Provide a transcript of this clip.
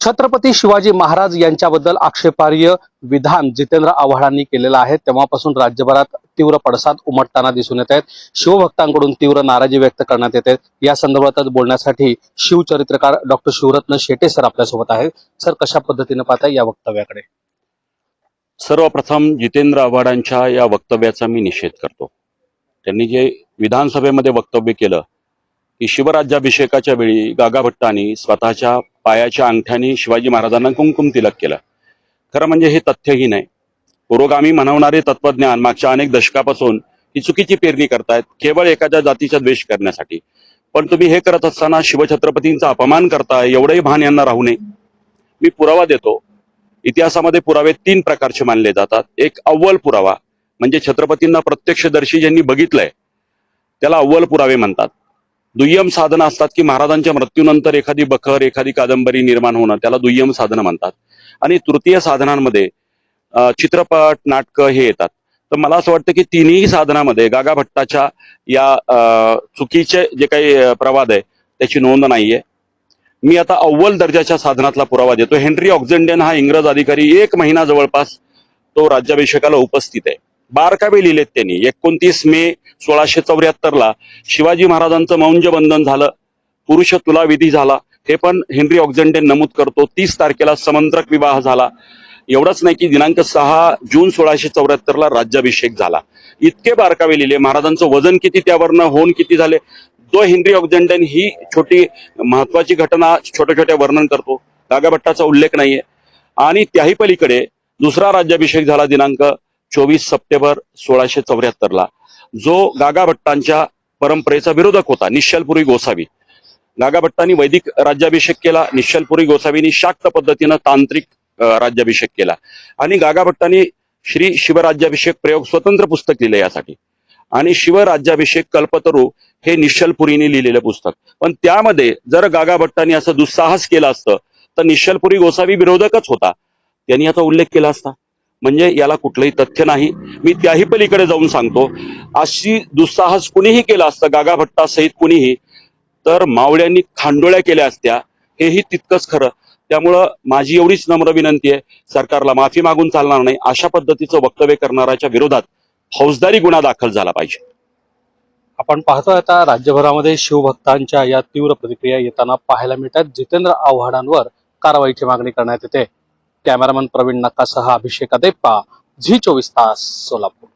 छत्रपती शिवाजी महाराज यांच्याबद्दल आक्षेपार्ह विधान जितेंद्र आव्हाडांनी केलेलं आहे, तेव्हापासून राज्यभरात तीव्र पडसाद उमटताना दिसून येत आहेत। शिवभक्तांकडून तीव्र नाराजी व्यक्त करण्यात येते। या संदर्भात बोलण्यासाठी शिवचरित्रकार डॉक्टर शिवरत्न शेटे सर आपल्यासोबत आहेत। सर, कशा पद्धतीने पाहताय या वक्तव्याकडे? सर्वप्रथम जितेंद्र आव्हाडांच्या या वक्तव्याचा मी निषेध करतो। त्यांनी जे विधानसभेमध्ये वक्तव्य केलं की शिवराज्याभिषेकाच्या वेळी गागा भट्टांनी स्वतःच्या पायाच्या अंगठ्याने शिवाजी महाराजांना कुंकुम तिलक केलं। खरं म्हणजे हे तथ्यही नाही। पुरोगामी म्हणवणारे तत्वज्ञान मागच्या अनेक दशकापासून ही चुकीची पेरणी करतायत केवळ एखाद्या जातीचा द्वेष करण्यासाठी। पण तुम्ही हे करत असताना शिवछत्रपतींचा अपमान करताय, एवढंही भान यांना राहू नये। मी पुरावा देतो। इतिहासामध्ये पुरावे तीन प्रकारचे मानले जातात। एक अव्वल पुरावा, म्हणजे छत्रपतींना प्रत्यक्षदर्शी ज्यांनी बघितलंय त्याला अव्वल पुरावे म्हणतात। दुय्यम साधनं असतात की महाराजांच्या मृत्यूनंतर एखादी बखर, एखादी कादंबरी निर्माण होणं, त्याला दुय्यम साधनं म्हणतात। आणि तृतीय साधनांमध्ये चित्रपट, नाटकं हे येतात। तर मला असं वाटतं की तिन्ही साधनामध्ये गागा भट्टाच्या या चुकीचे जे काही प्रवाद आहे त्याची नोंद नाहीये। मी आता अव्वल दर्जाच्या साधनातला पुरावा देतो। हेनरी ऑक्झेंडन हा इंग्रज अधिकारी 1 महिना जवळपास तो राज्याभिषेकाला उपस्थित आहे। बारकावे लिहिलेत त्यांनी। 29 मे 1674 शिवाजी महाराजांचं मौंजबंधन झालं, पुरुष तुला विधी झाला, हे पण हेनरी ऑक्झेंडन नमूद करतो। 30 तारखेला समंत्रक विवाह झाला। एवढंच नाही की दिनांक 6 जून 1674 राज्याभिषेक झाला। इतके बारकावे लिहिले। महाराजांचं वजन किती, त्यावरनं होऊन किती झाले, जो हेनरी ऑक्झेंडन ही छोटी महत्वाची घटना छोट्या छोट्या वर्णन करतो, गागा भट्टाचा उल्लेख नाहीये। आणि त्याही पलीकडे दुसरा राज्याभिषेक झाला दिनांक 24 सप्टेंबर 1674 जो गागा भट्टांच्या परंपरेचा विरोधक होता, निश्चलपुरी गोसावी। गागा भट्टांनी वैदिक राज्याभिषेक केला, निश्चलपुरी गोसावींनी शाक्त पद्धतीनं तांत्रिक राज्याभिषेक केला। आणि गागा भट्टांनी श्री शिवराज्याभिषेक प्रयोग स्वतंत्र पुस्तक लिहिले यासाठी। आणि शिवराज्याभिषेक कल्पतरू हे निश्चलपुरीने लिहिलेलं पुस्तक। पण त्यामध्ये जर गागा भट्टांनी असं दुस्साहस केलं असतं तर निश्चलपुरी गोसावी विरोधकच होता, त्यांनी याचा उल्लेख केला असता। म्हणजे याला कुठलंही तथ्य नाही। मी त्याही पलीकडे जाऊन सांगतो, अशी दुस्साहस कुणीही केलं असतं गागा भट्टासहित कुणीही, तर मावळ्यांनी खांडोळ्या केल्या असत्या, हेही तितकंच खरं। त्यामुळं माझी एवढीच नम्र विनंती आहे, सरकारला माफी मागून चालणार नाही। अशा पद्धतीचं वक्तव्य करणाऱ्याच्या विरोधात फौजदारी गुन्हा दाखल झाला पाहिजे। आपण पाहतोय आता राज्यभरामध्ये शिवभक्तांच्या या तीव्र प्रतिक्रिया येताना पाहायला मिळतात। जितेंद्र आव्हाडांवर कारवाईची मागणी करण्यात येते। कॅमेरामन प्रवीण नक्कासह अभिषेक अदेप्पा, झी 24 तास, सोलापूर।